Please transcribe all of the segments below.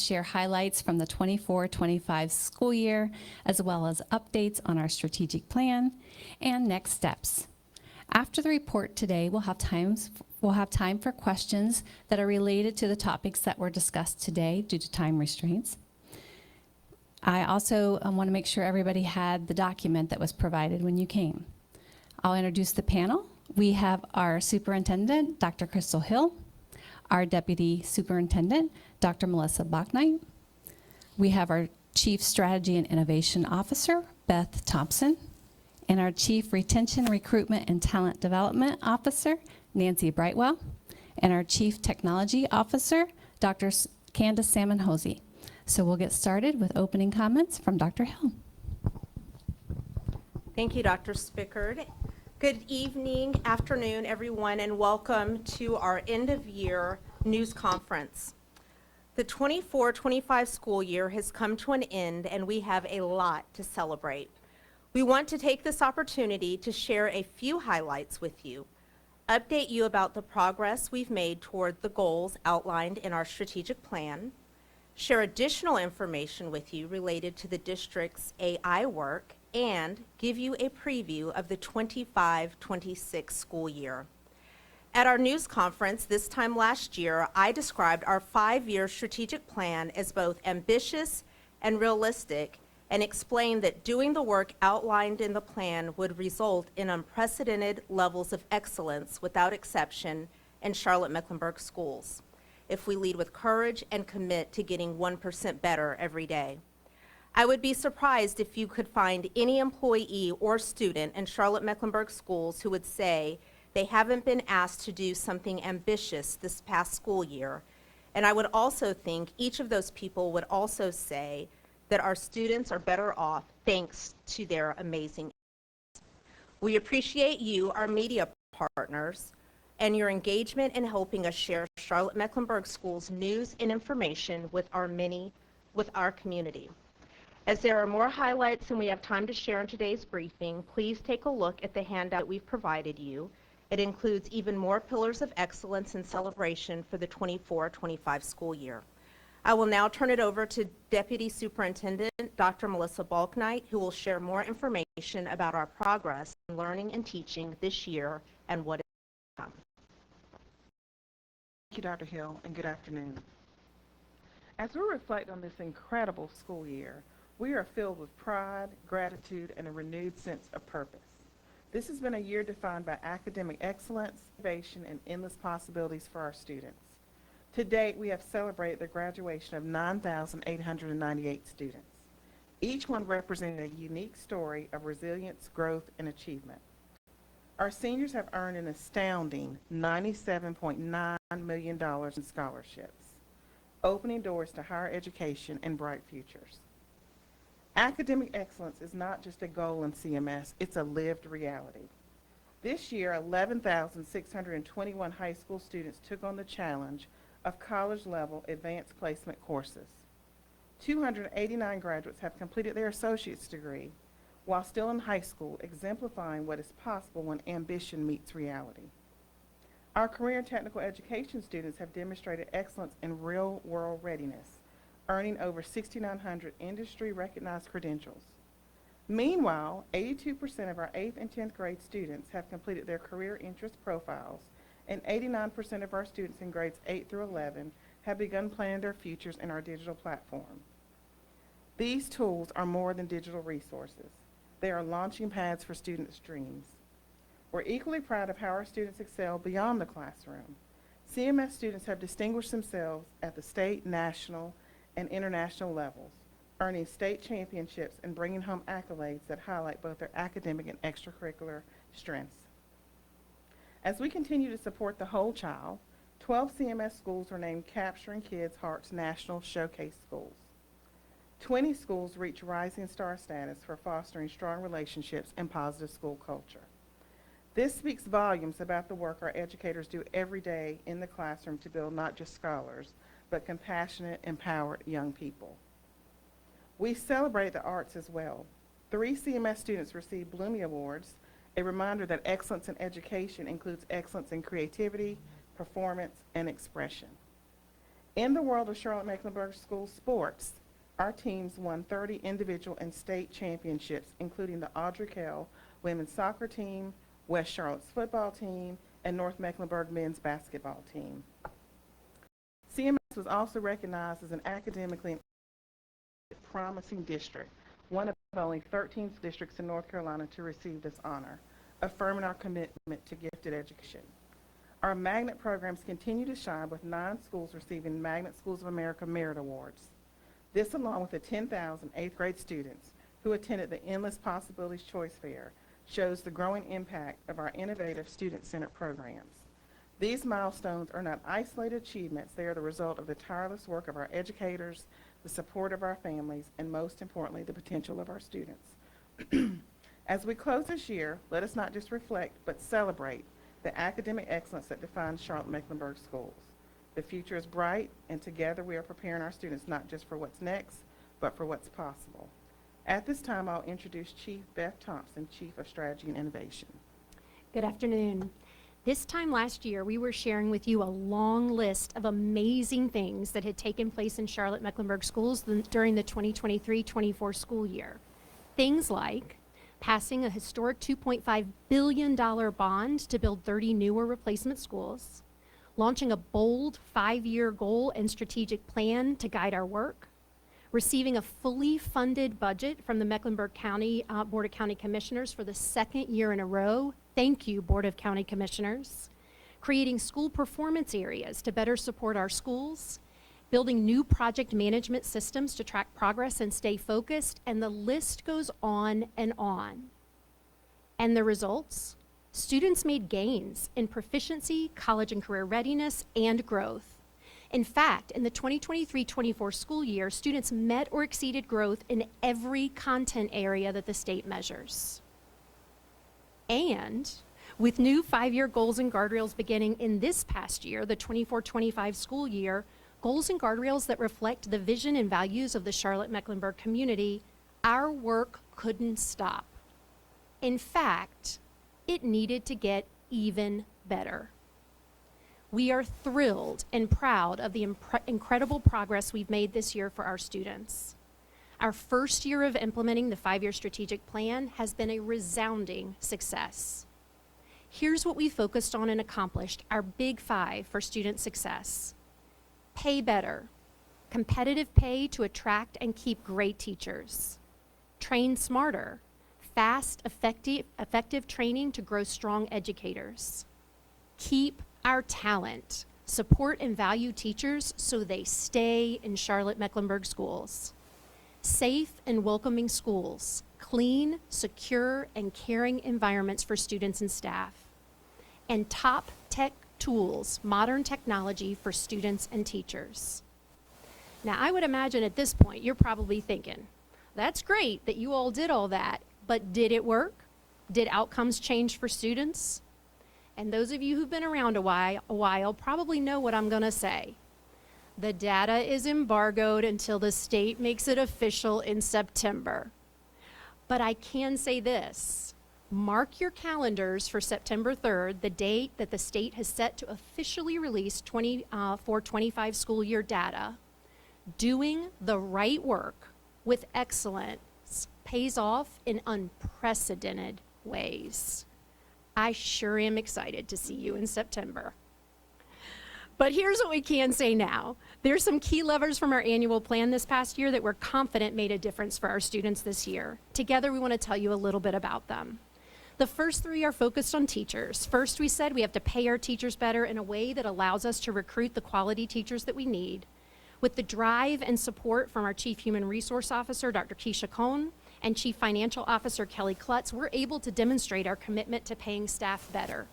share highlights from the 24-25 school year, as well as updates on our strategic plan and next steps. After the report today, we'll have time for questions that are related to the topics that were discussed today due to time restraints. I also want to make sure everybody had the document that was provided when you came. I'll introduce the panel. We have our Superintendent, Dr. Crystal Hill, our Deputy Superintendent, Dr. Melissa Bachnight. We have our Chief Strategy and Innovation Officer, Beth Thompson, and our Chief Retention, Recruitment, and Talent Development Officer, Nancy Brightwell, and our Chief Technology Officer, Dr. Candace Salmon-Hosey. So we'll get started with opening comments from Dr. Hill. Thank you, Dr. Spickard. Good evening, afternoon, everyone, and welcome to our end-of-year news conference. The 24-25 school year has come to an end, and we have a lot to celebrate. We want to take this opportunity to share a few highlights with you, update you about the progress we've made toward the goals outlined in our strategic plan, share additional information with you related to the district's AI work, and give you a preview of the 25-26 school year. At our news conference this time last year, I described our 5-year strategic plan as both ambitious and realistic, and explained that doing the work outlined in the plan would result in unprecedented levels of excellence without exception in Charlotte-Mecklenburg Schools, if we lead with courage and commit to getting 1% better every day. I would be surprised if you could find any employee or student in Charlotte-Mecklenburg Schools who would say they haven't been asked to do something ambitious this past school year. And I would also think each of those people would also say that our students are better off thanks to their amazing efforts. We appreciate you, our media partners, and your engagement in helping us share Charlotte-Mecklenburg Schools news and information with our community. As there are more highlights than we have time to share in today's briefing, please take a look at the handout we've provided you. It includes even more pillars of excellence and celebration for the 24-25 school year. I will now turn it over to Deputy Superintendent Dr. Melissa Bachnight, who will share more information about our progress in learning and teaching this year and what is to come. Thank you, Dr. Hill, and good afternoon. As we reflect on this incredible school year, we are filled with pride, gratitude, and a renewed sense of purpose. This has been a year defined by academic excellence, innovation, and endless possibilities for our students. To date, we have celebrated the graduation of 9,898 students, each one representing a unique story of resilience, growth, and achievement. Our seniors have earned an astounding $97.9 million in scholarships, opening doors to higher education and bright futures. Academic excellence is not just a goal in CMS, it's a lived reality. This year, 11,621 high school students took on the challenge of college-level advanced placement courses. 289 graduates have completed their associate's degree while still in high school, exemplifying what is possible when ambition meets reality. Our career and technical education students have demonstrated excellence in real-world readiness, earning over 6,900 industry-recognized credentials. Meanwhile, 82% of our 8th and 10th grade students have completed their career interest profiles, and 89% of our students in grades 8 through 11 have begun planning their futures in our digital platform. These tools are more than digital resources. They are launching pads for students' dreams. We're equally proud of how our students excel beyond the classroom. CMS students have distinguished themselves at the state, national, and international levels, earning state championships and bringing home accolades that highlight both their academic and extracurricular strengths. As we continue to support the whole child, 12 CMS schools were named Capturing Kids' Hearts National Showcase Schools. 20 schools reached Rising Star status for fostering strong relationships and positive school culture. This speaks volumes about the work our educators do every day in the classroom to build not just scholars, but compassionate, empowered young people. We celebrate the arts as well. 3 CMS students received Bloomie Awards, a reminder that excellence in education includes excellence in creativity, performance, and expression. In the world of Charlotte-Mecklenburg Schools sports, our teams won 30 individual and state championships, including the Audrey Kell women's soccer team, West Charlotte's football team, and North Mecklenburg men's basketball team. CMS was also recognized as an academically promising district, one of only 13 districts in North Carolina to receive this honor, affirming our commitment to gifted education. Our magnet programs continue to shine, with 9 schools receiving Magnet Schools of America Merit Awards. This, along with the 10,000 8th grade students who attended the Endless Possibilities Choice Fair, shows the growing impact of our innovative student-centered programs. These milestones are not isolated achievements. They are the result of the tireless work of our educators, the support of our families, and most importantly, the potential of our students. As we close this year, let us not just reflect, but celebrate the academic excellence that defines Charlotte-Mecklenburg Schools. The future is bright, and together we are preparing our students not just for what's next, but for what's possible. At this time, I'll introduce Chief Beth Thompson, Chief of Strategy and Innovation. Good afternoon. This time last year, we were sharing with you a long list of amazing things that had taken place in Charlotte-Mecklenburg Schools during the 2023-24 school year. Things like passing a historic $2.5 billion bond to build 30 newer replacement schools, launching a bold 5-year goal and strategic plan to guide our work, receiving a fully funded budget from the Mecklenburg County Board of County Commissioners for the 2nd year in a row. Thank you, Board of County Commissioners. Creating school performance areas to better support our schools, building new project management systems to track progress and stay focused, and the list goes on and on. And the results? Students made gains in proficiency, college and career readiness, and growth. In fact, in the 2023-24 school year, students met or exceeded growth in every content area that the state measures. And with new 5-year goals and guardrails beginning in this past year, the 24-25 school year, goals and guardrails that reflect the vision and values of the Charlotte-Mecklenburg community, our work couldn't stop. In fact, it needed to get even better. We are thrilled and proud of the incredible progress we've made this year for our students. Our first year of implementing the 5-year strategic plan has been a resounding success. Here's what we focused on and accomplished, our big 5 for student success. Pay better, competitive pay to attract and keep great teachers. Train smarter, fast, effective training to grow strong educators. Keep our talent, support and value teachers so they stay in Charlotte-Mecklenburg schools. Safe and welcoming schools, clean, secure, and caring environments for students and staff. And top tech tools, modern technology for students and teachers. Now, I would imagine at this point, you're probably thinking, that's great that you all did all that, but did it work? Did outcomes change for students? And those of you who've been around a while probably know what I'm gonna say. The data is embargoed until the state makes it official in September. But I can say this, mark your calendars for September 3rd, the date that the state has set to officially release 24-25 school year data. Doing the right work with excellence pays off in unprecedented ways. I sure am excited to see you in September. But here's what we can say now. There's some key levers from our annual plan this past year that we're confident made a difference for our students this year. Together, we want to tell you a little bit about them. The first 3 are focused on teachers. First, we said we have to pay our teachers better in a way that allows us to recruit the quality teachers that we need. With the drive and support from our Chief Human Resource Officer, Dr. Keisha Cohn, and Chief Financial Officer Kelly Klutz, we're able to demonstrate our commitment to paying staff better.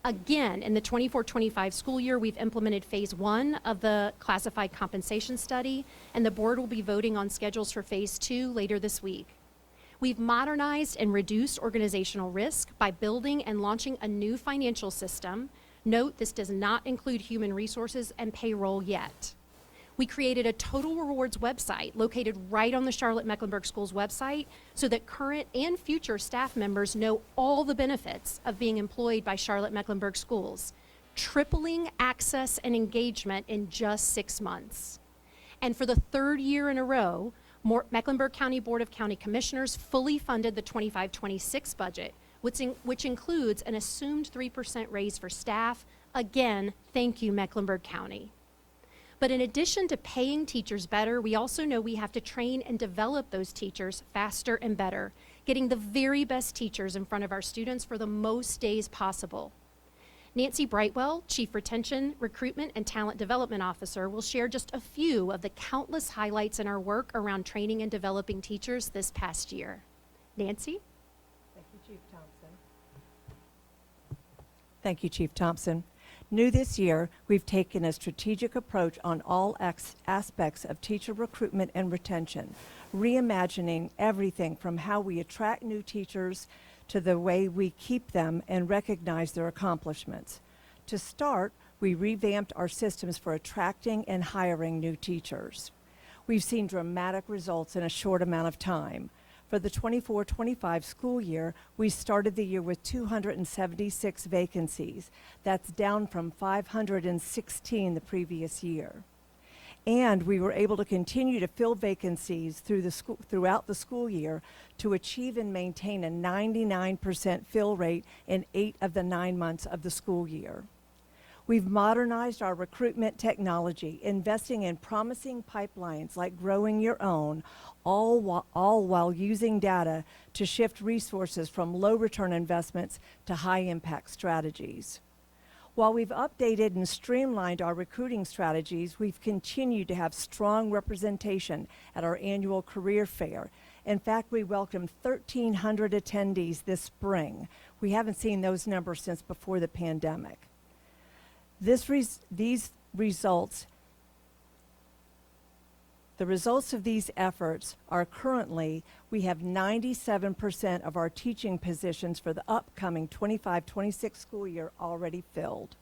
Again, in the 24-25 school year, we've implemented phase 1 of the classified compensation study, and the board will be voting on schedules for phase 2 later this week. We've modernized and reduced organizational risk by building and launching a new financial system. Note, this does not include human resources and payroll yet. We created a total rewards website located right on the Charlotte-Mecklenburg Schools website so that current and future staff members know all the benefits of being employed by Charlotte-Mecklenburg Schools. tripling access and engagement in just 6 months. And for the third year in a row, Mecklenburg County Board of County Commissioners fully funded the 25-26 budget, which includes an assumed 3% raise for staff. Again, thank you, Mecklenburg County. But in addition to paying teachers better, we also know we have to train and develop those teachers faster and better, getting the very best teachers in front of our students for the most days possible. Nancy Brightwell, Chief Retention, Recruitment, and Talent Development Officer, will share just a few of the countless highlights in our work around training and developing teachers this past year. Nancy? Thank you, Chief Thompson. Thank you, Chief Thompson. New this year, we've taken a strategic approach on all aspects of teacher recruitment and retention, reimagining everything from how we attract new teachers to the way we keep them and recognize their accomplishments. To start, we revamped our systems for attracting and hiring new teachers. We've seen dramatic results in a short amount of time. For the 24-25 school year, we started the year with 276 vacancies. That's down from 516 the previous year. And we were able to continue to fill vacancies throughout the school year to achieve and maintain a 99% fill rate in 8 of the 9 months of the school year. We've modernized our recruitment technology, investing in promising pipelines like Growing Your Own, all while using data to shift resources from low return investments to high impact strategies. While we've updated and streamlined our recruiting strategies, we've continued to have strong representation at our annual career fair. In fact, we welcomed 1,300 attendees this spring. We haven't seen those numbers since before the pandemic. The results of these efforts are currently, we have 97% of our teaching positions for the upcoming 25-26 school year already filled.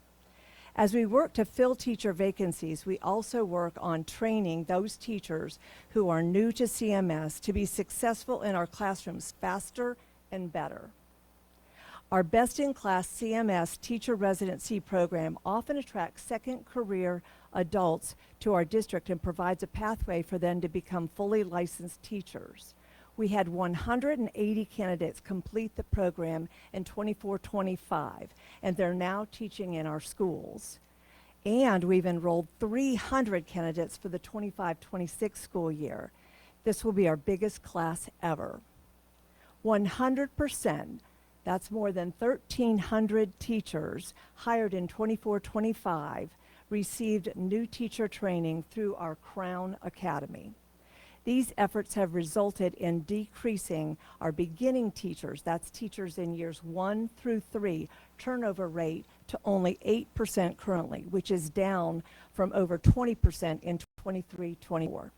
As we work to fill teacher vacancies, we also work on training those teachers who are new to CMS to be successful in our classrooms faster and better. Our best-in-class CMS teacher residency program often attracts second career adults to our district and provides a pathway for them to become fully licensed teachers. We had 180 candidates complete the program in 24-25, and they're now teaching in our schools. And we've enrolled 300 candidates for the 25-26 school year. This will be our biggest class ever. 100%, that's more than 1,300 teachers hired in 24-25, received new teacher training through our Crown Academy. These efforts have resulted in decreasing our beginning teachers, that's teachers in years 1 through 3, turnover rate to only 8% currently, which is down from over 20% in 23-24.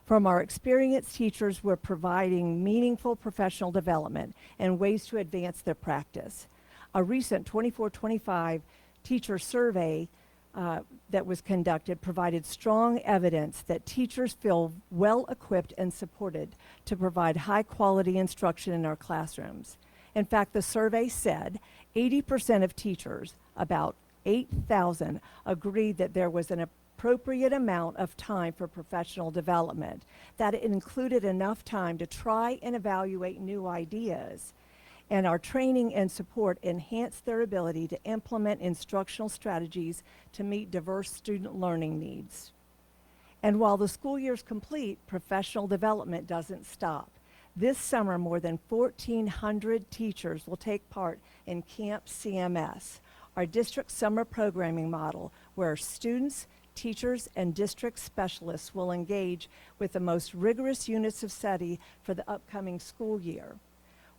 From our experienced teachers, we're providing meaningful professional development and ways to advance their practice. A recent 24-25 teacher survey that was conducted provided strong evidence that teachers feel well equipped and supported to provide high quality instruction in our classrooms. In fact, the survey said 80% of teachers, about 8,000, agreed that there was an appropriate amount of time for professional development, that it included enough time to try and evaluate new ideas, and our training and support enhance their ability to implement instructional strategies to meet diverse student learning needs. And while the school year is complete, professional development doesn't stop. This summer, more than 1,400 teachers will take part in Camp CMS, our district summer programming model, where students, teachers, and district specialists will engage with the most rigorous units of study for the upcoming school year.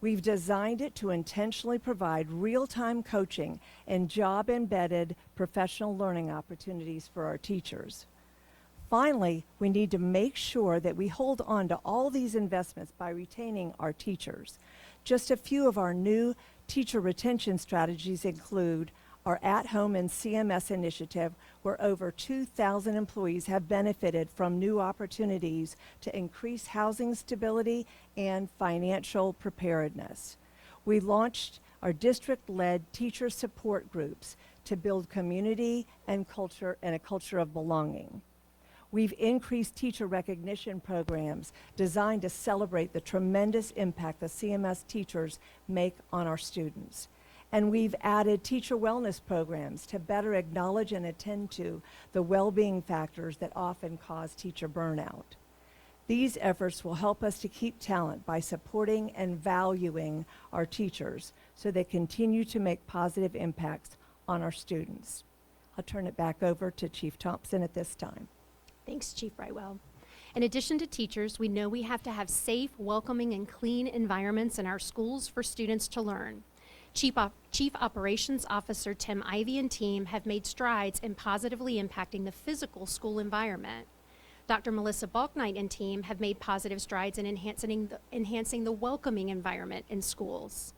We've designed it to intentionally provide real-time coaching and job-embedded professional learning opportunities for our teachers. Finally, we need to make sure that we hold on to all these investments by retaining our teachers. Just a few of our new teacher retention strategies include our At-Home and CMS initiative, where over 2,000 employees have benefited from new opportunities to increase housing stability and financial preparedness. We launched our district-led teacher support groups to build community and a culture of belonging. We've increased teacher recognition programs designed to celebrate the tremendous impact the CMS teachers make on our students. And we've added teacher wellness programs to better acknowledge and attend to the well-being factors that often cause teacher burnout. These efforts will help us to keep talent by supporting and valuing our teachers so they continue to make positive impacts on our students. I'll turn it back over to Chief Thompson at this time. Thanks, Chief Brightwell. In addition to teachers, we know we have to have safe, welcoming, and clean environments in our schools for students to learn. Chief Operations Officer Tim Ivey and team have made strides in positively impacting the physical school environment. Dr. Melissa Balknight and team have made positive strides in enhancing the welcoming environment in schools.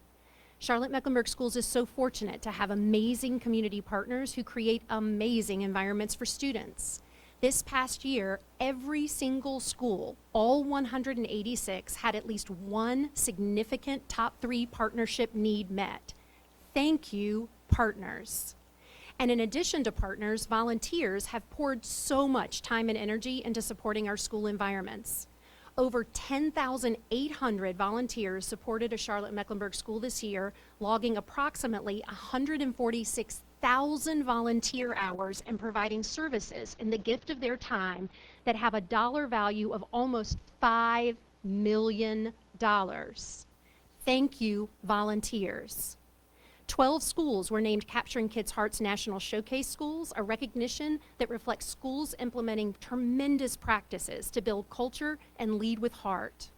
Charlotte-Mecklenburg Schools is so fortunate to have amazing community partners who create amazing environments for students. This past year, every single school, all 186, had at least one significant top 3 partnership need met. Thank you, partners. And in addition to partners, volunteers have poured so much time and energy into supporting our school environments. Over 10,800 volunteers supported a Charlotte-Mecklenburg school this year, logging approximately 146,000 volunteer hours and providing services in the gift of their time that have a dollar value of almost $5 million. Thank you, volunteers. 12 schools were named Capturing Kids' Hearts National Showcase Schools, a recognition that reflects schools implementing tremendous practices to build culture and lead with heart.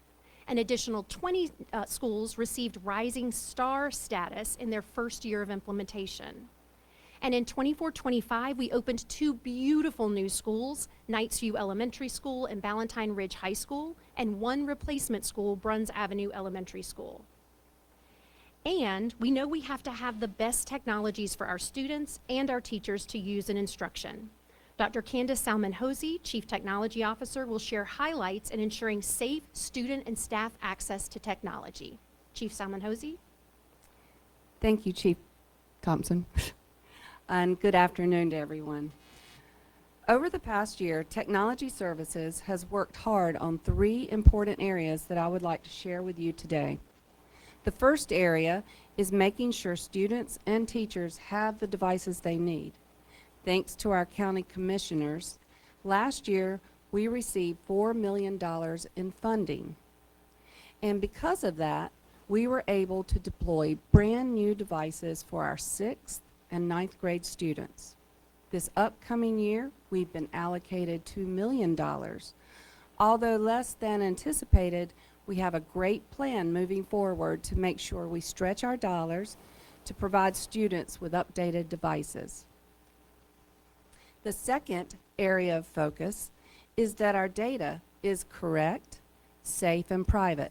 An additional 20 schools received Rising Star status in their first year of implementation. And in 24-25, we opened 2 beautiful new schools, Knightsview Elementary School and Ballantyne Ridge High School, and 1 replacement school, Bruns Avenue Elementary School. And we know we have to have the best technologies for our students and our teachers to use in instruction. Dr. Candace Salmon-Hosey, Chief Technology Officer, will share highlights in ensuring safe student and staff access to technology. Chief Salmon-Hosey. Thank you, Chief Thompson. And good afternoon to everyone. Over the past year, Technology Services has worked hard on 3 important areas that I would like to share with you today. The first area is making sure students and teachers have the devices they need. Thanks to our county commissioners, last year we received $4 million in funding. And because of that, we were able to deploy brand new devices for our 6th and 9th grade students. This upcoming year, we've been allocated $2 million. Although less than anticipated, we have a great plan moving forward to make sure we stretch our dollars to provide students with updated devices. The second area of focus is that our data is correct, safe, and private.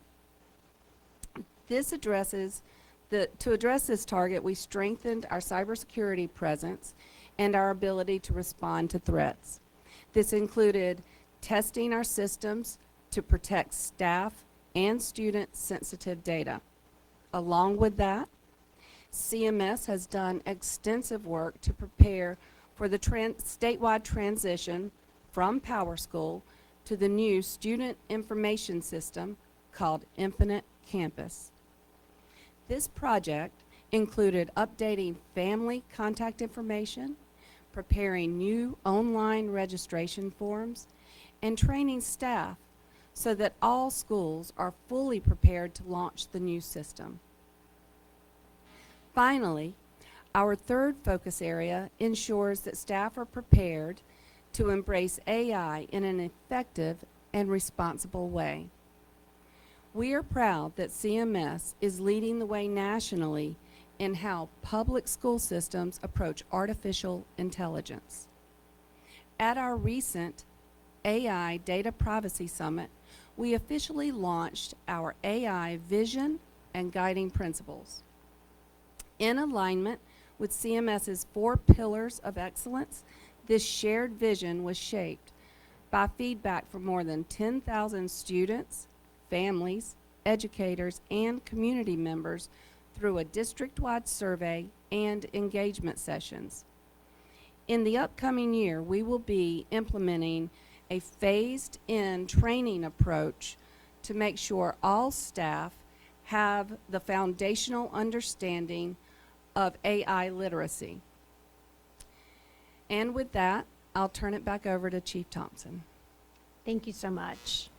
To address this target, we strengthened our cybersecurity presence and our ability to respond to threats. This included testing our systems to protect staff and student-sensitive data. Along with that, CMS has done extensive work to prepare for the statewide transition from PowerSchool to the new student information system called Infinite Campus. This project included updating family contact information, preparing new online registration forms, and training staff so that all schools are fully prepared to launch the new system. Finally, our third focus area ensures that staff are prepared to embrace AI in an effective and responsible way. We are proud that CMS is leading the way nationally in how public school systems approach artificial intelligence. At our recent AI Data Privacy Summit, we officially launched our AI vision and guiding principles. In alignment with CMS's 4 pillars of excellence, this shared vision was shaped by feedback from more than 10,000 students, families, educators, and community members through a district-wide survey and engagement sessions. In the upcoming year, we will be implementing a phased-in training approach to make sure all staff have the foundational understanding of AI literacy. And with that, I'll turn it back over to Chief Thompson. Thank you so much.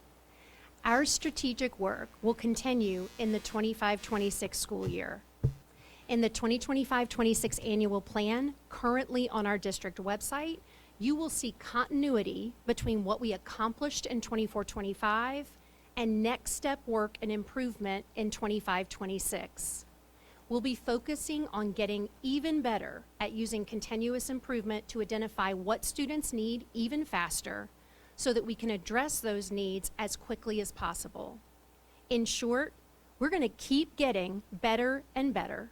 Our strategic work will continue in the 25-26 school year. In the 2025-26 annual plan, currently on our district website, you will see continuity between what we accomplished in 24-25 and next step work and improvement in 25-26. We'll be focusing on getting even better at using continuous improvement to identify what students need even faster so that we can address those needs as quickly as possible. In short, we're going to keep getting better and better,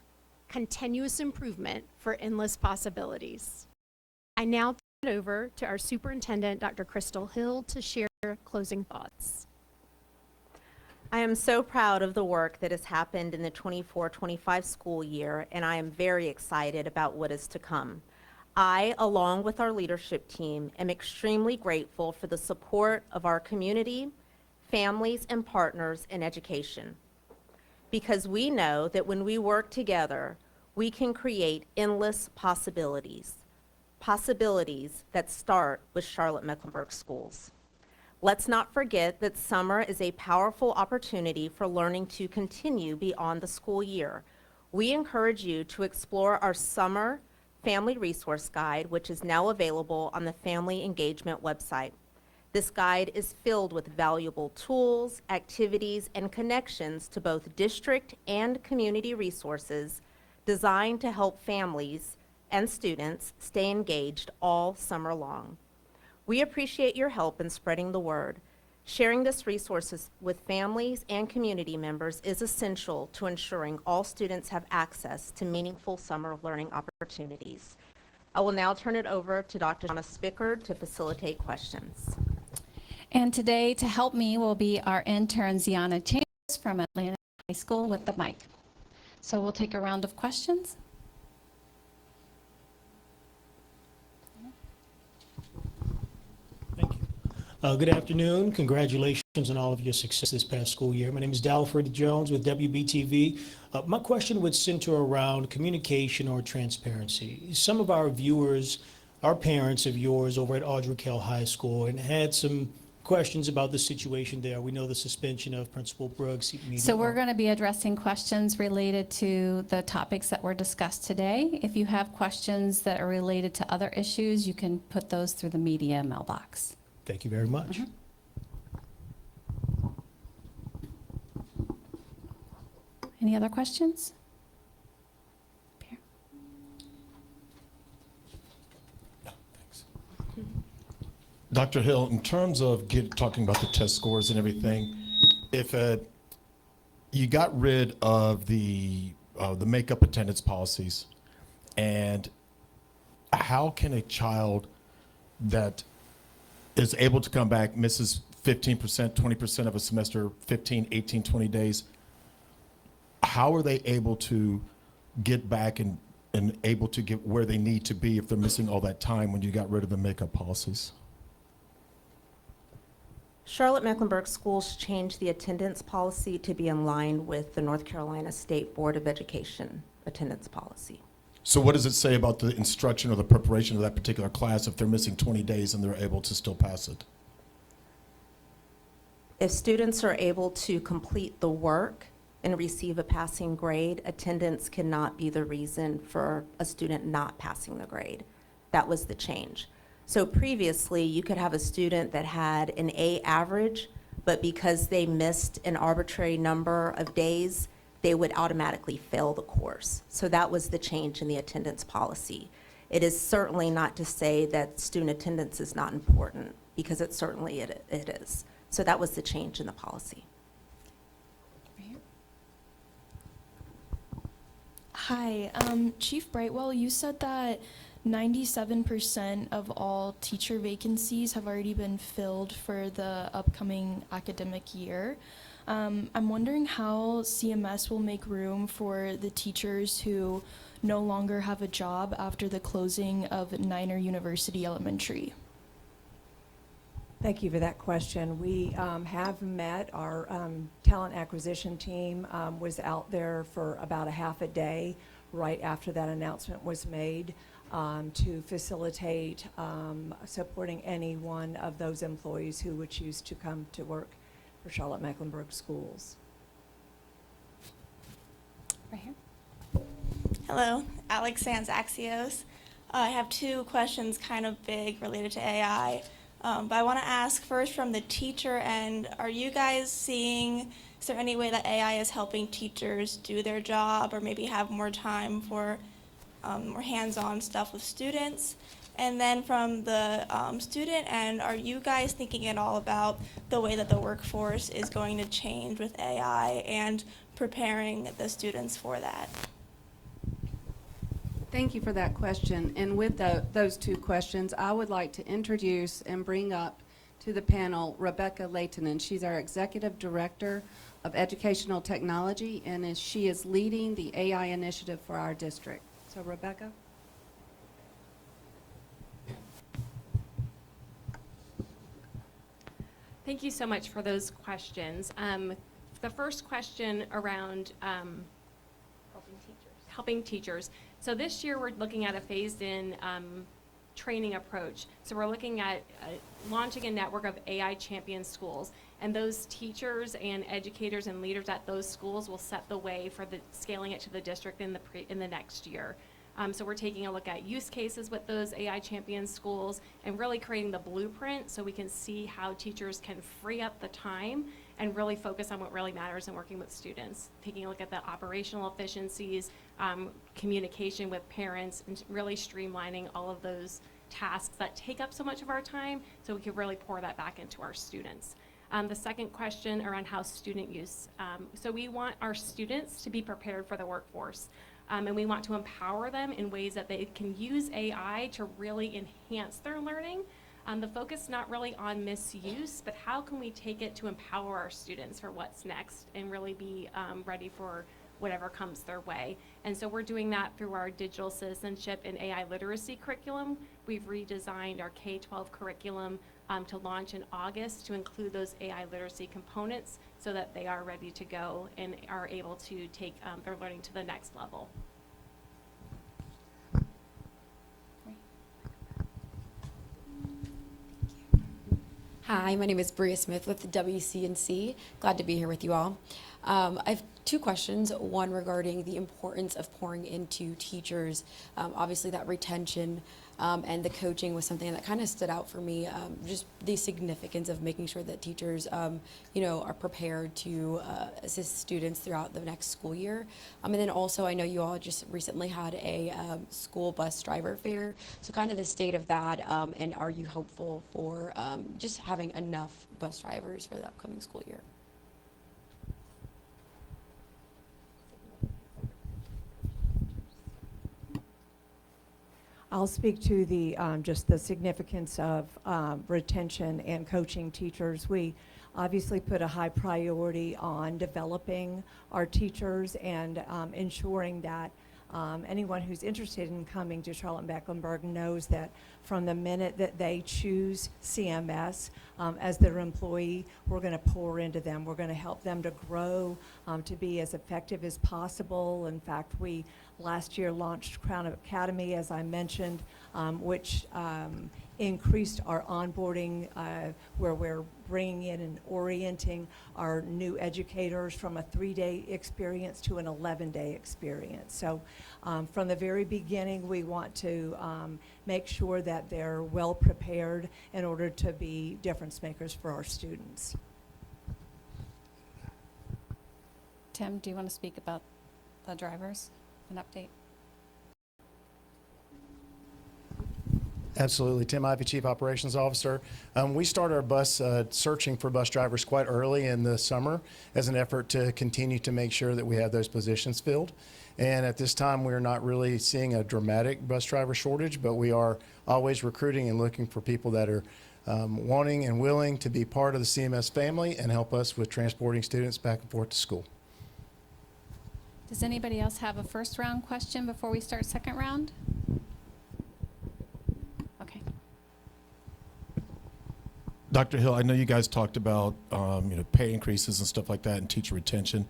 continuous improvement for endless possibilities. I now turn it over to our Superintendent, Dr. Crystal Hill, to share closing thoughts. I am so proud of the work that has happened in the 24-25 school year, and I am very excited about what is to come. I, along with our leadership team, am extremely grateful for the support of our community, families, and partners in education, because we know that when we work together, we can create endless possibilities, possibilities that start with Charlotte-Mecklenburg Schools. Let's not forget that summer is a powerful opportunity for learning to continue beyond the school year. We encourage you to explore our summer family resource guide, which is now available on the Family Engagement website. This guide is filled with valuable tools, activities, and connections to both district and community resources designed to help families and students stay engaged all summer long. We appreciate your help in spreading the word. Sharing this resources with families and community members is essential to ensuring all students have access to meaningful summer learning opportunities. I will now turn it over to Dr. Shauna Spickard to facilitate questions. And today, to help me, will be our intern, Ziana Chambers from Atlanta High School with the mic. So we'll take a round of questions. Thank you. Good afternoon. Congratulations on all of your success this past school year. My name is Dalford Jones with WBTV. My question would center around communication or transparency. Some of our viewers are parents of yours over at Audrey Kell High School and had some questions about the situation there. We know the suspension of Principal Brooks. So we're going to be addressing questions related to the topics that were discussed today. If you have questions that are related to other issues, you can put those through the media mailbox. Thank you very much. Any other questions? Dr. Hill, in terms of talking about the test scores and everything, if you got rid of the makeup attendance policies, and how can a child that is able to come back, misses 15%, 20% of a semester, 15, 18, 20 days, how are they able to get back and able to get where they need to be if they're missing all that time when you got rid of the makeup policies? Charlotte-Mecklenburg Schools changed the attendance policy to be in line with the North Carolina State Board of Education attendance policy. So what does it say about the instruction or the preparation of that particular class if they're missing 20 days and they're able to still pass it? If students are able to complete the work and receive a passing grade, attendance cannot be the reason for a student not passing the grade. That was the change. So previously, you could have a student that had an A average, but because they missed an arbitrary number of days, they would automatically fail the course. So that was the change in the attendance policy. It is certainly not to say that student attendance is not important, because it certainly it is. So that was the change in the policy. Hi, Chief Brightwell, you said that 97% of all teacher vacancies have already been filled for the upcoming academic year. I'm wondering how CMS will make room for the teachers who no longer have a job after the closing of Niner University Elementary. Thank you for that question. We have met. Our talent acquisition team was out there for about a half a day right after that announcement was made to facilitate supporting any one of those employees who would choose to come to work for Charlotte-Mecklenburg Schools. Right here. Hello, Alex Axios. I have two questions kind of big related to AI. But I want to ask first from the teacher end, are you guys seeing, is there any way that AI is helping teachers do their job or maybe have more time for more hands-on stuff with students? And then from the student end, are you guys thinking at all about the way that the workforce is going to change with AI and preparing the students for that? Thank you for that question. And with those two questions, I would like to introduce and bring up to the panel Rebecca Leitonen. She's our Executive Director of Educational Technology, and she is leading the AI initiative for our district. So Rebecca? Thank you so much for those questions. The first question around helping teachers. So this year we're looking at a phased-in training approach. So we're looking at launching a network of AI champion schools, and those teachers and educators and leaders at those schools will set the way for the scaling it to the district in the next year. So we're taking a look at use cases with those AI champion schools and really creating the blueprint so we can see how teachers can free up the time and really focus on what really matters in working with students. Taking a look at the operational efficiencies, communication with parents, and really streamlining all of those tasks that take up so much of our time so we can really pour that back into our students. The second question around how student use. So we want our students to be prepared for the workforce. And we want to empower them in ways that they can use AI to really enhance their learning. The focus not really on misuse, but how can we take it to empower our students for what's next and really be ready for whatever comes their way. And so we're doing that through our digital citizenship and AI literacy curriculum. We've redesigned our K-12 curriculum to launch in August to include those AI literacy components so that they are ready to go and are able to take their learning to the next level. Hi, my name is Bria Smith with the WCNC. Glad to be here with you all. I have two questions, one regarding the importance of pouring into teachers. Obviously that retention and the coaching was something that kind of stood out for me, just the significance of making sure that teachers are prepared to assist students throughout the next school year. And then also I know you all just recently had a school bus driver fair, so kind of the state of that, and are you hopeful for just having enough bus drivers for the upcoming school year? I'll speak to the just the significance of retention and coaching teachers. We obviously put a high priority on developing our teachers and ensuring that anyone who's interested in coming to Charlotte-Mecklenburg knows that from the minute that they choose CMS as their employee, we're going to pour into them. We're going to help them to grow, to be as effective as possible. In fact, we last year launched Crown Academy, as I mentioned, which increased our onboarding, where we're bringing in and orienting our new educators from a 3-day experience to an 11-day experience. So from the very beginning, we want to make sure that they're well prepared in order to be difference makers for our students. Tim, do you want to speak about the drivers, an update? Absolutely. Tim Ivy, Chief Operations Officer. We started our bus searching for bus drivers quite early in the summer as an effort to continue to make sure that we have those positions filled. And at this time, we're not really seeing a dramatic bus driver shortage, but we are always recruiting and looking for people that are wanting and willing to be part of the CMS family and help us with transporting students back and forth to school. Does anybody else have a first round question before we start second round? Okay. Dr. Hill, I know you guys talked about pay increases and stuff like that and teacher retention.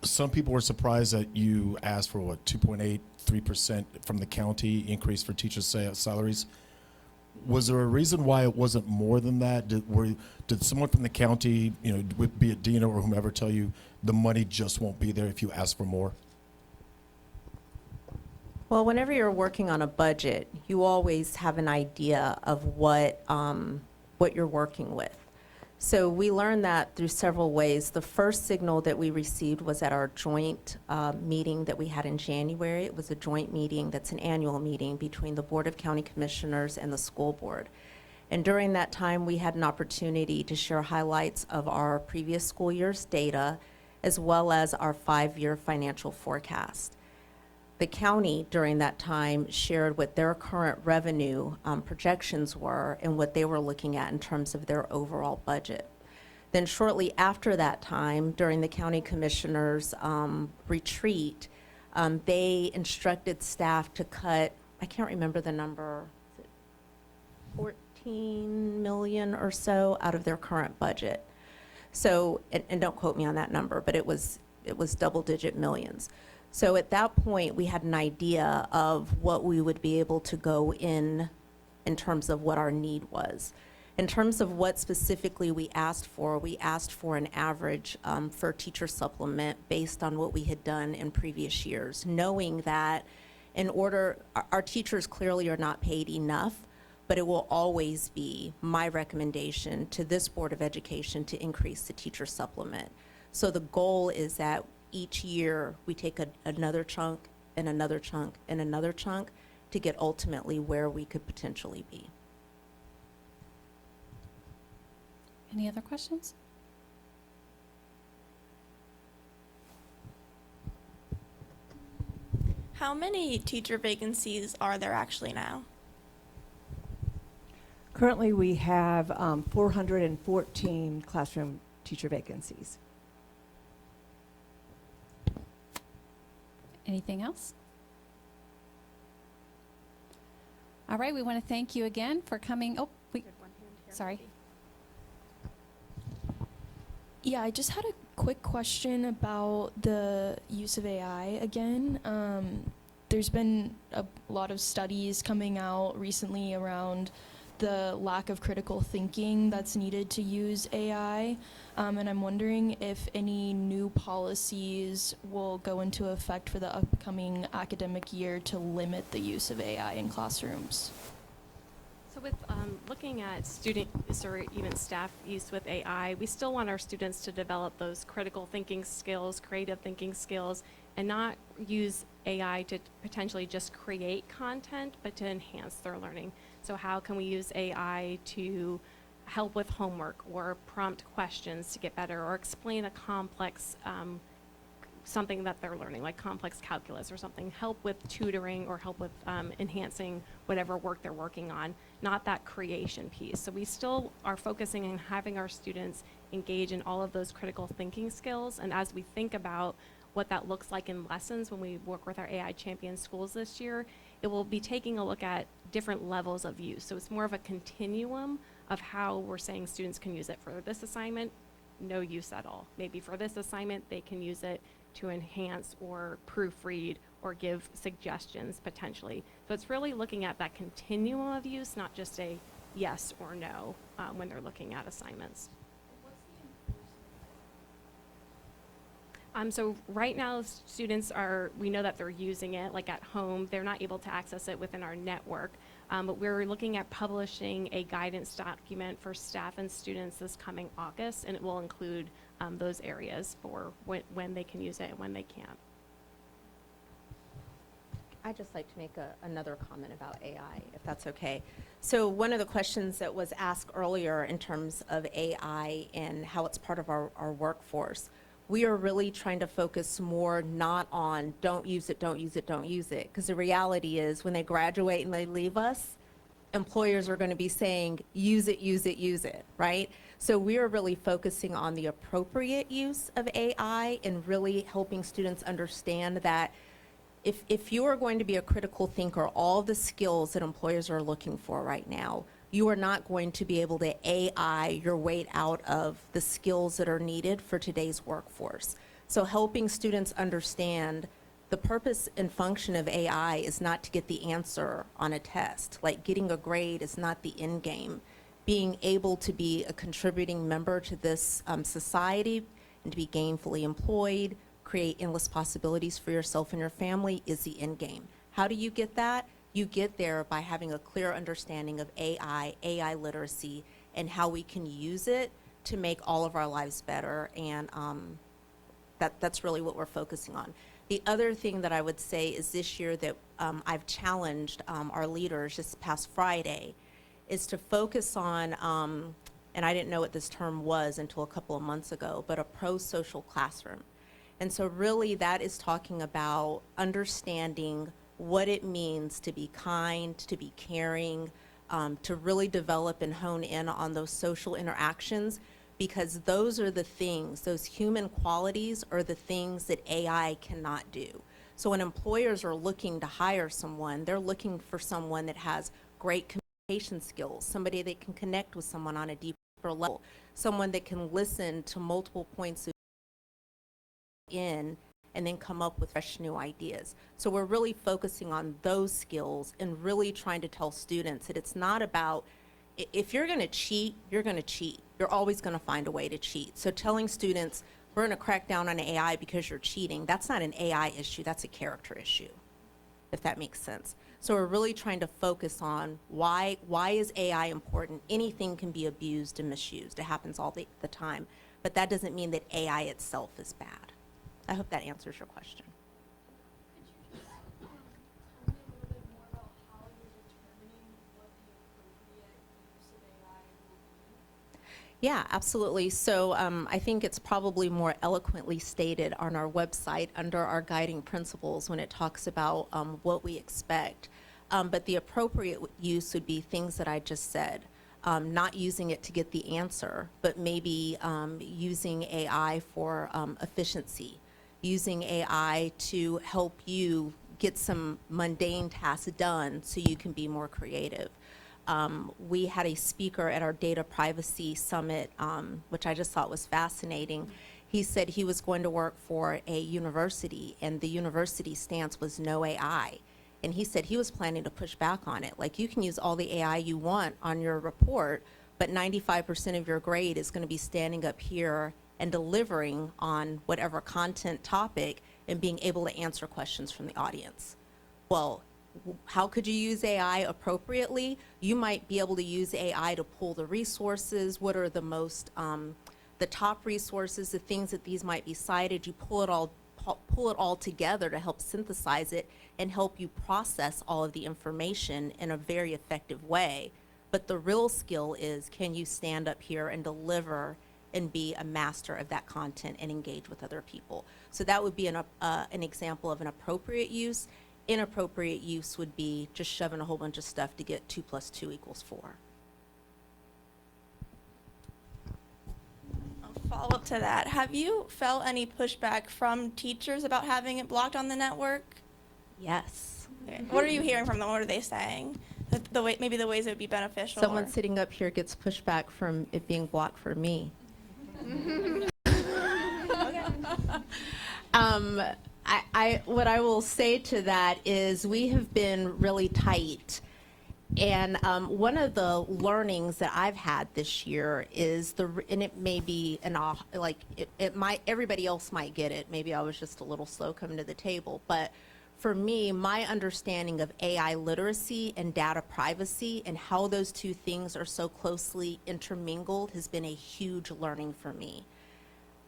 Some people were surprised that you asked for 2.83% from the county increase for teachers' salaries. Was there a reason why it wasn't more than that? Did someone from the county, be it Dina or whomever, tell you the money just won't be there if you ask for more? Well, whenever you're working on a budget, you always have an idea of what you're working with. So we learned that through several ways. The first signal that we received was at our joint meeting that we had in January. It was a joint meeting that's an annual meeting between the Board of County Commissioners and the school board. And during that time, we had an opportunity to share highlights of our previous school year's data, as well as our 5-year financial forecast. The county during that time shared what their current revenue projections were and what they were looking at in terms of their overall budget. Then shortly after that time, during the county commissioners' retreat, they instructed staff to cut, I can't remember the number, is it 14 million or so out of their current budget. So, and don't quote me on that number, but it was double-digit millions. So at that point, we had an idea of what we would be able to go in terms of what our need was. In terms of what specifically we asked for an average for teacher supplement based on what we had done in previous years, knowing that our teachers clearly are not paid enough, but it will always be my recommendation to this Board of Education to increase the teacher supplement. So the goal is that each year we take another chunk and another chunk and another chunk to get ultimately where we could potentially be. Any other questions? How many teacher vacancies are there actually now? Currently, we have 414 classroom teacher vacancies. Anything else? All right, we want to thank you again for coming. Oh, sorry. Yeah, I just had a quick question about the use of AI again. There's been a lot of studies coming out recently around the lack of critical thinking that's needed to use AI. And I'm wondering if any new policies will go into effect for the upcoming academic year to limit the use of AI in classrooms. So with looking at students or even staff use with AI, we still want our students to develop those critical thinking skills, creative thinking skills, and not use AI to potentially just create content, but to enhance their learning. So how can we use AI to help with homework or prompt questions to get better, or explain a complex something that they're learning, like complex calculus or something, help with tutoring or help with enhancing whatever work they're working on, not that creation piece. So we still are focusing on having our students engage in all of those critical thinking skills, and as we think about what that looks like in lessons when we work with our AI Champion schools this year, it will be taking a look at different levels of use. So it's more of a continuum of how we're saying students can use it. For this assignment, no use at all. Maybe for this assignment, they can use it to enhance or proofread or give suggestions potentially. So it's really looking at that continuum of use, not just a yes or no when they're looking at assignments. So right now, students we know that they're using it, like at home. They're not able to access it within our network. But we're looking at publishing a guidance document for staff and students this coming August, and it will include those areas for when they can use it and when they can't. I'd just like to make another comment about AI, if that's okay. So one of the questions that was asked earlier in terms of AI and how it's part of our workforce, we are really trying to focus more not on don't use it, don't use it, don't use it. Because the reality is when they graduate and they leave us, employers are going to be saying, use it, use it, use it, right? So we are really focusing on the appropriate use of AI and really helping students understand that if you are going to be a critical thinker, all the skills that employers are looking for right now, you are not going to be able to AI your way out of the skills that are needed for today's workforce. So helping students understand the purpose and function of AI is not to get the answer on a test. Like getting a grade is not the end game. Being able to be a contributing member to this society and to be gainfully employed, create endless possibilities for yourself and your family is the end game. How do you get that? You get there by having a clear understanding of AI literacy, and how we can use it to make all of our lives better. And that's really what we're focusing on. The other thing that I would say is this year that I've challenged our leaders this past Friday is to focus on, and I didn't know what this term was until a couple of months ago, but a pro-social classroom. And so really that is talking about understanding what it means to be kind, to be caring, to really develop and hone in on those social interactions, because those are the things, those human qualities are the things that AI cannot do. So when employers are looking to hire someone, they're looking for someone that has great communication skills, somebody that can connect with someone on a deeper level, someone that can listen to multiple points of in and then come up with fresh new ideas. So we're really focusing on those skills and really trying to tell students that it's not about, if you're going to cheat, you're going to cheat. You're always going to find a way to cheat. So telling students, we're going to crack down on AI because you're cheating, that's not an AI issue, that's a character issue, if that makes sense. So we're really trying to focus on why is AI important? Anything can be abused and misused. It happens all the time. But that doesn't mean that AI itself is bad. I hope that answers your question. Yeah, absolutely. So I think it's probably more eloquently stated on our website under our guiding principles when it talks about what we expect. But the appropriate use would be things that I just said. Not using it to get the answer, but maybe using AI for efficiency, using AI to help you get some mundane tasks done so you can be more creative. We had a speaker at our data privacy summit, which I just thought was fascinating. He said he was going to work for a university, and the university stance was no AI. And he said he was planning to push back on it. Like, you can use all the AI you want on your report, but 95% of your grade is going to be standing up here and delivering on whatever content topic and being able to answer questions from the audience. Well, how could you use AI appropriately? You might be able to use AI to pull the resources. What are the most, the top resources, the things that these might be cited. You pull it all together to help synthesize it and help you process all of the information in a very effective way. But the real skill is, can you stand up here and deliver and be a master of that content and engage with other people? So that would be an example of an appropriate use. Inappropriate use would be just shoving a whole bunch of stuff to get 2 + 2 = 4. A follow-up to that, have you felt any pushback from teachers about having it blocked on the network? Yes. Okay. What are you hearing from them? What are they saying? The way, maybe the ways it would be beneficial? Someone sitting up here gets pushback from it being blocked for me. What I will say to that is we have been really tight. And one of the learnings that I've had this year is and it may be everybody else might get it. Maybe I was just a little slow coming to the table. But for me, my understanding of AI literacy and data privacy and how those two things are so closely intermingled has been a huge learning for me.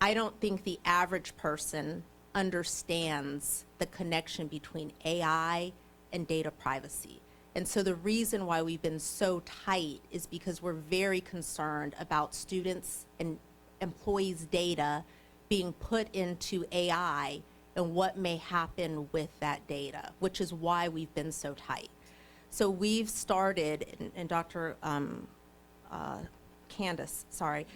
I don't think the average person understands the connection between AI and data privacy. And so the reason why we've been so tight is because we're very concerned about students and employees' data being put into AI and what may happen with that data, which is why we've been so tight. So we've started, and Dr. Candace, sorry,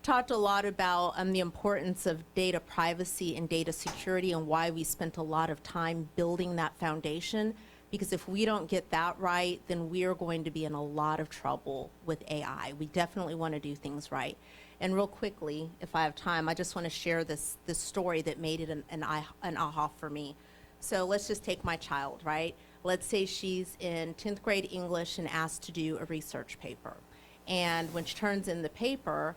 talked a lot about the importance of data privacy and data security and why we spent a lot of time building that foundation. Because if we don't get that right, then we are going to be in a lot of trouble with AI. We definitely want to do things right. And real quickly, if I have time, I just want to share this story that made it an aha for me. So let's just take my child, right? Let's say she's in 10th grade English and asked to do a research paper. And when she turns in the paper,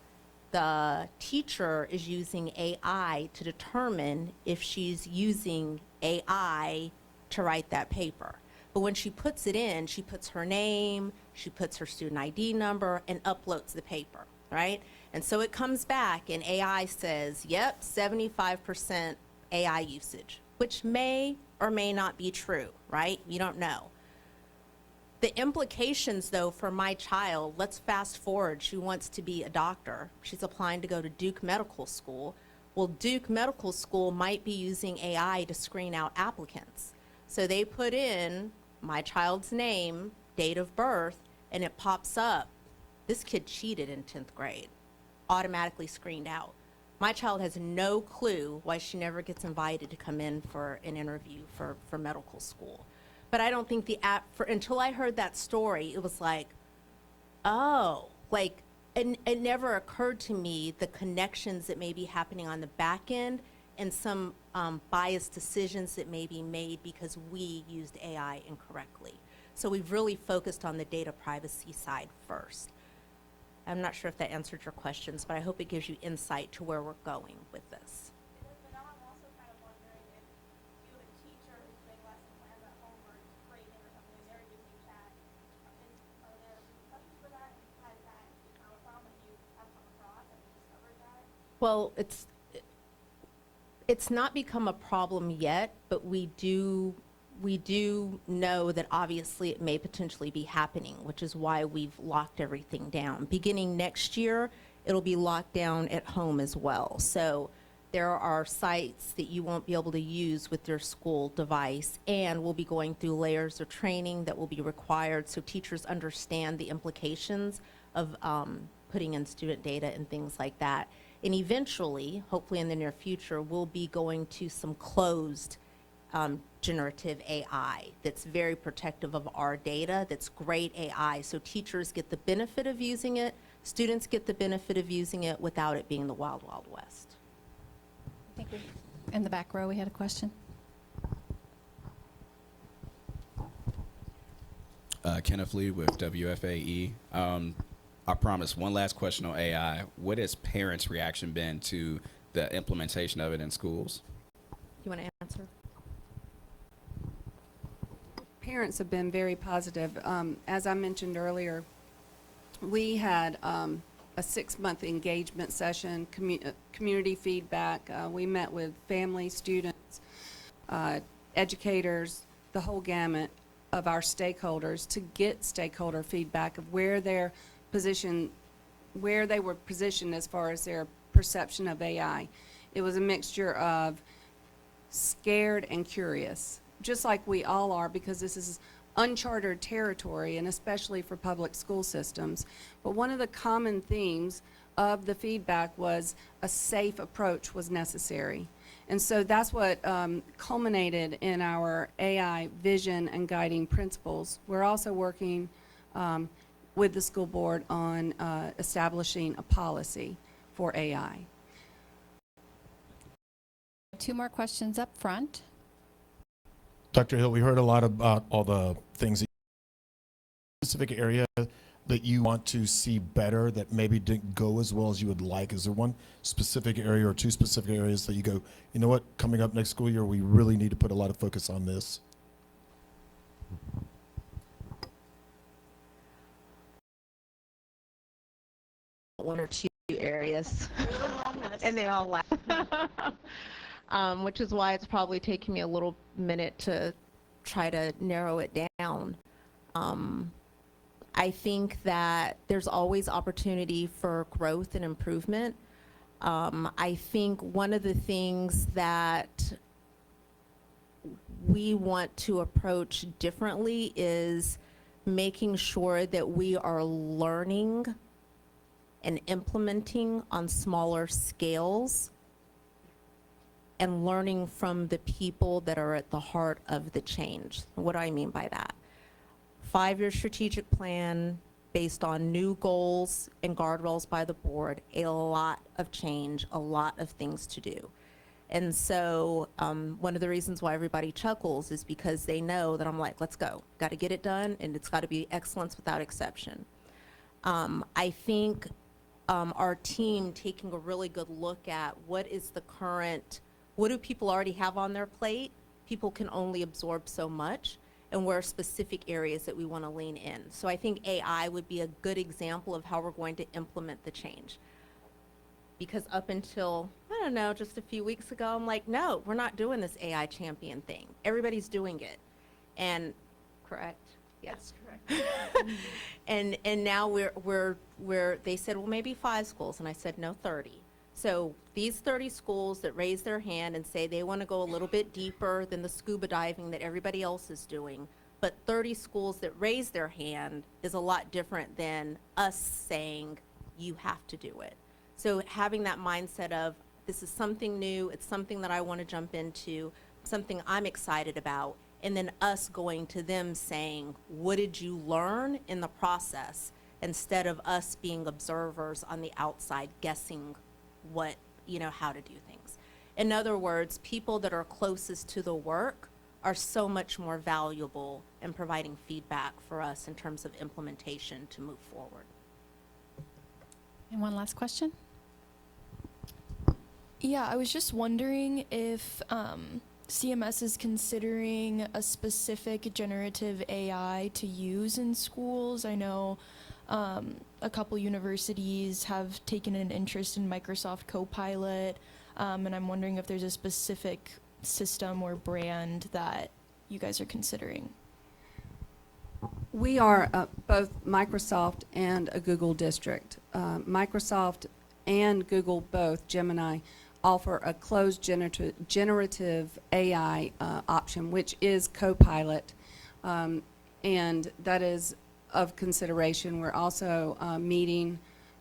the teacher is using AI to determine if she's using AI to write that paper. But when she puts it in, she puts her name, she puts her student ID number, and uploads the paper, right? And so it comes back and AI says, yep, 75% AI usage, which may or may not be true, right? You don't know. The implications, though, for my child, let's fast forward. She wants to be a doctor. She's applying to go to Duke Medical School. Well, Duke Medical School might be using AI to screen out applicants. So they put in my child's name, date of birth, and it pops up. This kid cheated in 10th grade, automatically screened out. My child has no clue why she never gets invited to come in for an interview for medical school. But I don't think until I heard that story, it was like, oh, like, it never occurred to me the connections that may be happening on the back end and some biased decisions that may be made because we used AI incorrectly. So we've really focused on the data privacy side first. I'm not sure if that answered your questions, but I hope it gives you insight to where we're going with this. But now I'm also kind of wondering if you have a teacher who's doing lesson plans at home or grading or something, and they're using chat. Are there repercussions for that? Has that become a problem that you have come across? Have you discovered that? Well, it's not become a problem yet, but we do know that obviously it may potentially be happening, which is why we've locked everything down. Beginning next year, it'll be locked down at home as well. So there are sites that you won't be able to use with your school device, and we'll be going through layers of training that will be required so teachers understand the implications of putting in student data and things like that. And eventually, hopefully in the near future, we'll be going to some closed generative AI that's very protective of our data, that's great AI. So teachers get the benefit of using it, students get the benefit of using it without it being the wild, wild west. I think in the back row we had a question. Kenneth Lee with WFAE. I promise one last question on AI. What has parents' reaction been to the implementation of it in schools? You want to answer? Parents have been very positive. As I mentioned earlier, we had a 6-month engagement session, community feedback. We met with families, students, educators, the whole gamut of our stakeholders to get stakeholder feedback of where they were positioned as far as their perception of AI. It was a mixture of scared and curious, just like we all are, because this is uncharted territory, and especially for public school systems. But one of the common themes of the feedback was a safe approach was necessary. And so that's what culminated in our AI vision and guiding principles. We're also working with the school board on establishing a policy for AI. 2 more questions up front. Dr. Hill, we heard a lot about all the things, specific area that you want to see better that maybe didn't go as well as you would like. Is there one specific area or 2 specific areas that you go, you know what, coming up next school year, we really need to put a lot of focus on this? One or 2 areas, and they all laugh. Which is why it's probably taking me a little minute to try to narrow it down. I think that there's always opportunity for growth and improvement. I think one of the things that we want to approach differently is making sure that we are learning and implementing on smaller scales and learning from the people that are at the heart of the change. What do I mean by that? 5-year strategic plan based on new goals and guardrails by the board, a lot of change, a lot of things to do. And so one of the reasons why everybody chuckles is because they know that I'm like, let's go. Got to get it done, and it's got to be excellence without exception. I think our team taking a really good look at what is the current, what do people already have on their plate? People can only absorb so much, and where are specific areas that we want to lean in. So I think AI would be a good example of how we're going to implement the change. Because up until, I don't know, just a few weeks ago, I'm like, no, we're not doing this AI champion thing. Everybody's doing it. And, correct? Yes, correct. and now they said, well, maybe 5 schools. And I said, no, 30. So these 30 schools that raise their hand and say they want to go a little bit deeper than the scuba diving that everybody else is doing, but 30 schools that raise their hand is a lot different than us saying you have to do it. So having that mindset of this is something new, it's something that I want to jump into, something I'm excited about, and then us going to them saying, what did you learn in the process, instead of us being observers on the outside guessing what, how to do things. In other words, people that are closest to the work are so much more valuable in providing feedback for us in terms of implementation to move forward. And one last question. Yeah, I was just wondering if CMS is considering a specific generative AI to use in schools. I know a couple universities have taken an interest in Microsoft Copilot, and I'm wondering if there's a specific system or brand that you guys are considering. We are both Microsoft and a Google district. Microsoft and Google both, Gemini, offer a closed generative AI option, which is Copilot, and that is of consideration. We're also meeting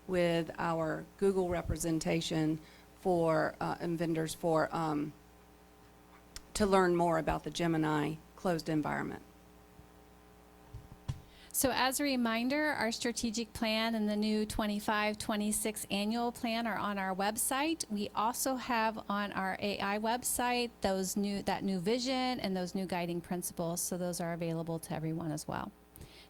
with our Google representation for and vendors for to learn more about the Gemini closed environment. So as a reminder, our strategic plan and the new 25-26 annual plan are on our website. We also have on our AI website that new vision and those new guiding principles, so those are available to everyone as well.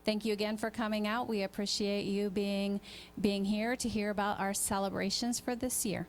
Thank you again for coming out. We appreciate you being here to hear about our celebrations for this year.